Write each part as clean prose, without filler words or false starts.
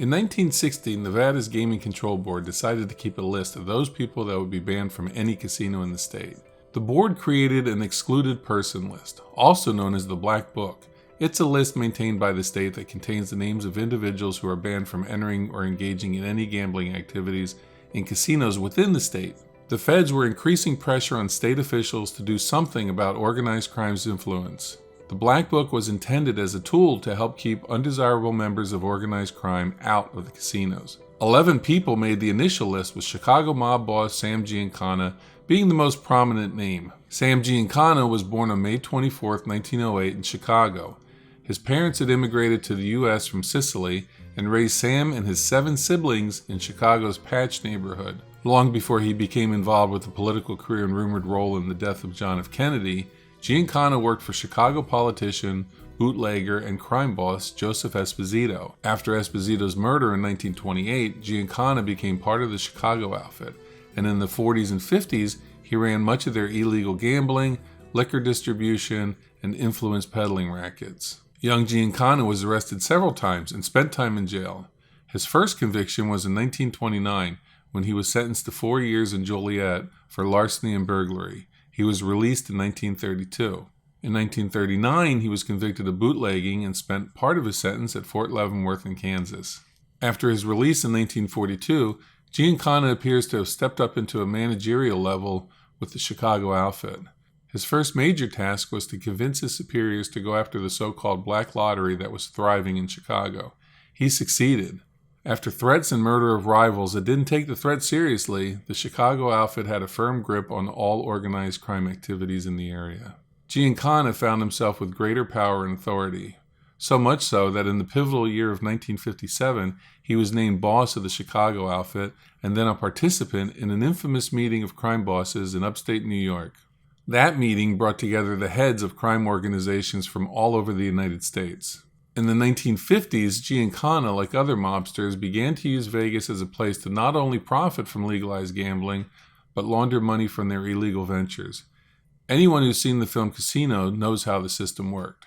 In 1960, Nevada's Gaming Control Board decided to keep a list of those people that would be banned from any casino in the state. The board created an excluded person list, also known as the Black Book. It's a list maintained by the state that contains the names of individuals who are banned from entering or engaging in any gambling activities in casinos within the state. The feds were increasing pressure on state officials to do something about organized crime's influence. The Black Book was intended as a tool to help keep undesirable members of organized crime out of the casinos. 11 people made the initial list, with Chicago mob boss Sam Giancana being the most prominent name. Sam Giancana was born on May 24, 1908 in Chicago. His parents had immigrated to the U.S. from Sicily and raised Sam and his 7 siblings in Chicago's Patch neighborhood. Long before he became involved with a political career and rumored role in the death of John F. Kennedy, Giancana worked for Chicago politician, bootlegger, and crime boss Joseph Esposito. After Esposito's murder in 1928, Giancana became part of the Chicago outfit, and in the 40s and 50s, he ran much of their illegal gambling, liquor distribution, and influence peddling rackets. Young Giancana was arrested several times and spent time in jail. His first conviction was in 1929, when he was sentenced to 4 years in Joliet for larceny and burglary. He was released in 1932. In 1939, he was convicted of bootlegging and spent part of his sentence at Fort Leavenworth in Kansas. After his release in 1942, Giancana appears to have stepped up into a managerial level with the Chicago outfit. His first major task was to convince his superiors to go after the so-called black lottery that was thriving in Chicago. He succeeded. After threats and murder of rivals that didn't take the threat seriously, the Chicago outfit had a firm grip on all organized crime activities in the area. Giancana found himself with greater power and authority, so much so that in the pivotal year of 1957, he was named boss of the Chicago outfit and then a participant in an infamous meeting of crime bosses in upstate New York. That meeting brought together the heads of crime organizations from all over the United States. In the 1950s, Giancana, like other mobsters, began to use Vegas as a place to not only profit from legalized gambling, but launder money from their illegal ventures. Anyone who's seen the film Casino knows how the system worked.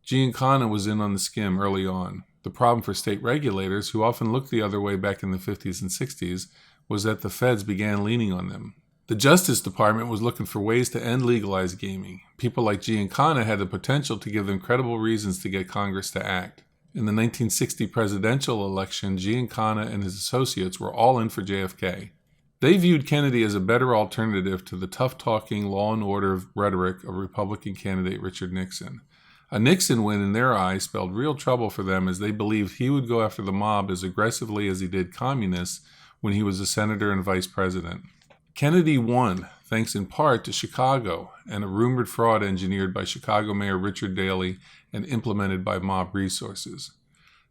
Giancana was in on the skim early on. The problem for state regulators, who often looked the other way back in the 50s and 60s, was that the feds began leaning on them. The Justice Department was looking for ways to end legalized gaming. People like Giancana had the potential to give them credible reasons to get Congress to act. In the 1960 presidential election, Giancana and his associates were all in for JFK. They viewed Kennedy as a better alternative to the tough-talking, law and order rhetoric of Republican candidate Richard Nixon. A Nixon win in their eyes spelled real trouble for them, as they believed he would go after the mob as aggressively as he did communists when he was a senator and vice president. Kennedy won, thanks in part to Chicago and a rumored fraud engineered by Chicago Mayor Richard Daley and implemented by mob resources.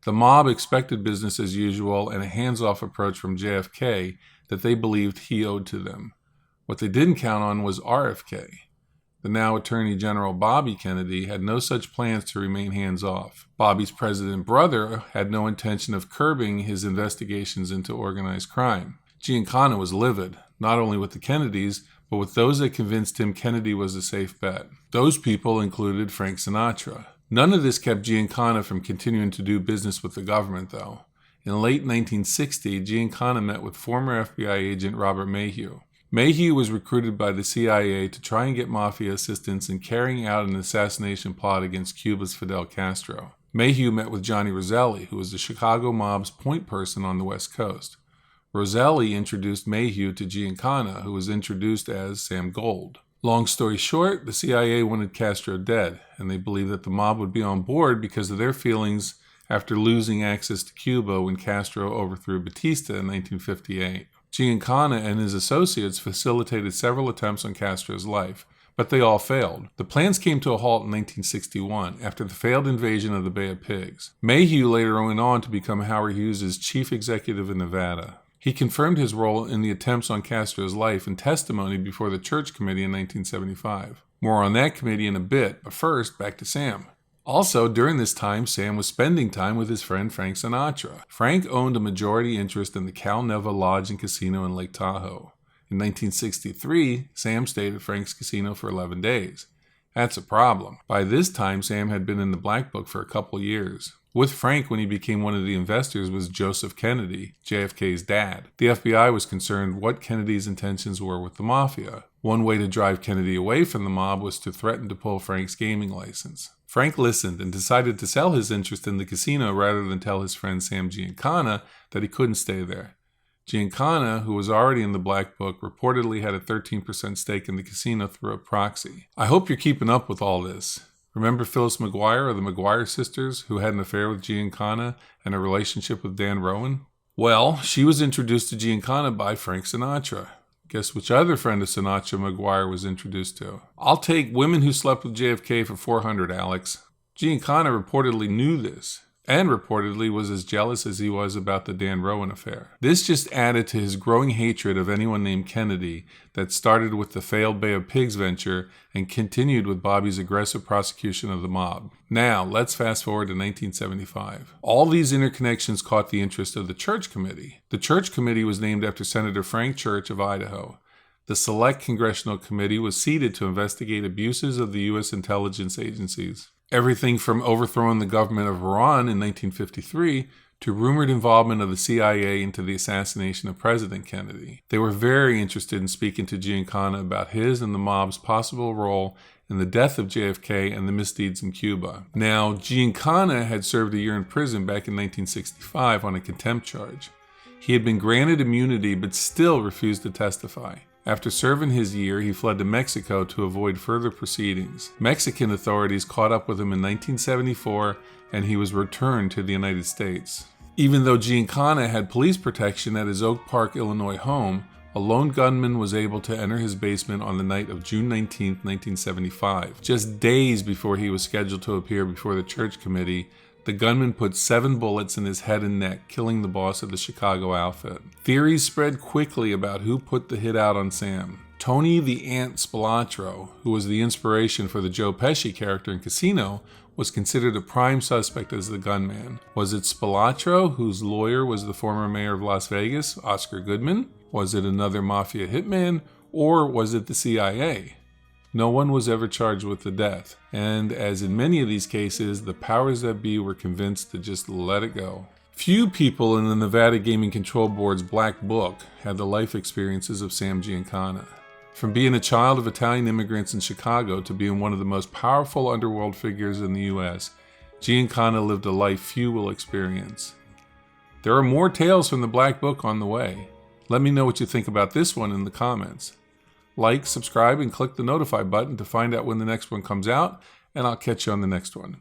The mob expected business as usual and a hands-off approach from JFK that they believed he owed to them. What they didn't count on was RFK. The now Attorney General Bobby Kennedy had no such plans to remain hands-off. Bobby's president brother had no intention of curbing his investigations into organized crime. Giancana was livid, not only with the Kennedys, but with those that convinced him Kennedy was a safe bet. Those people included Frank Sinatra. None of this kept Giancana from continuing to do business with the government, though. In late 1960, Giancana met with former FBI agent Robert Maheu. Maheu was recruited by the CIA to try and get Mafia assistance in carrying out an assassination plot against Cuba's Fidel Castro. Maheu met with Johnny Roselli, who was the Chicago mob's point person on the West Coast. Roselli introduced Maheu to Giancana, who was introduced as Sam Gold. Long story short, the CIA wanted Castro dead, and they believed that the mob would be on board because of their feelings after losing access to Cuba when Castro overthrew Batista in 1958. Giancana and his associates facilitated several attempts on Castro's life, but they all failed. The plans came to a halt in 1961 after the failed invasion of the Bay of Pigs. Maheu later went on to become Howard Hughes' chief executive in Nevada. He confirmed his role in the attempts on Castro's life in testimony before the Church Committee in 1975. More on that committee in a bit, but first, back to Sam. Also, during this time, Sam was spending time with his friend Frank Sinatra. Frank owned a majority interest in the Cal Neva Lodge and Casino in Lake Tahoe. In 1963, Sam stayed at Frank's casino for 11 days. That's a problem. By this time, Sam had been in the Black Book for a couple years. With Frank, when he became one of the investors, was Joseph Kennedy, JFK's dad. The FBI was concerned what Kennedy's intentions were with the Mafia. One way to drive Kennedy away from the mob was to threaten to pull Frank's gaming license. Frank listened and decided to sell his interest in the casino rather than tell his friend Sam Giancana that he couldn't stay there. Giancana, who was already in the Black Book, reportedly had a 13% stake in the casino through a proxy. I hope you're keeping up with all this. Remember Phyllis McGuire or the McGuire sisters, who had an affair with Giancana and a relationship with Dan Rowan? Well, she was introduced to Giancana by Frank Sinatra. Guess which other friend of Sinatra McGuire was introduced to? I'll take women who slept with JFK for 400, Alex. Giancana reportedly knew this, and reportedly was as jealous as he was about the Dan Rowan affair. This just added to his growing hatred of anyone named Kennedy that started with the failed Bay of Pigs venture and continued with Bobby's aggressive prosecution of the mob. Now, let's fast forward to 1975. All these interconnections caught the interest of the Church Committee. The Church Committee was named after Senator Frank Church of Idaho. The Select Congressional Committee was seated to investigate abuses of the U.S. intelligence agencies. Everything from overthrowing the government of Iran in 1953 to rumored involvement of the CIA into the assassination of President Kennedy. They were very interested in speaking to Giancana about his and the mob's possible role in the death of JFK and the misdeeds in Cuba. Now, Giancana had served a year in prison back in 1965 on a contempt charge. He had been granted immunity but still refused to testify. After serving his year, he fled to Mexico to avoid further proceedings. Mexican authorities caught up with him in 1974, and he was returned to the United States. Even though Giancana had police protection at his Oak Park, Illinois home, a lone gunman was able to enter his basement on the night of June 19, 1975. Just days before he was scheduled to appear before the Church Committee, the gunman put 7 bullets in his head and neck, killing the boss of the Chicago outfit. Theories spread quickly about who put the hit out on Sam. Tony the Ant Spilotro, who was the inspiration for the Joe Pesci character in Casino, was considered a prime suspect as the gunman. Was it Spilotro, whose lawyer was the former mayor of Las Vegas, Oscar Goodman? Was it another Mafia hitman? Or was it the CIA? No one was ever charged with the death, and as in many of these cases, the powers that be were convinced to just let it go. Few people in the Nevada Gaming Control Board's Black Book had the life experiences of Sam Giancana. From being a child of Italian immigrants in Chicago to being one of the most powerful underworld figures in the U.S., Giancana lived a life few will experience. There are more tales from the Black Book on the way. Let me know what you think about this one in the comments. Like, subscribe, and click the notify button to find out when the next one comes out, and I'll catch you on the next one.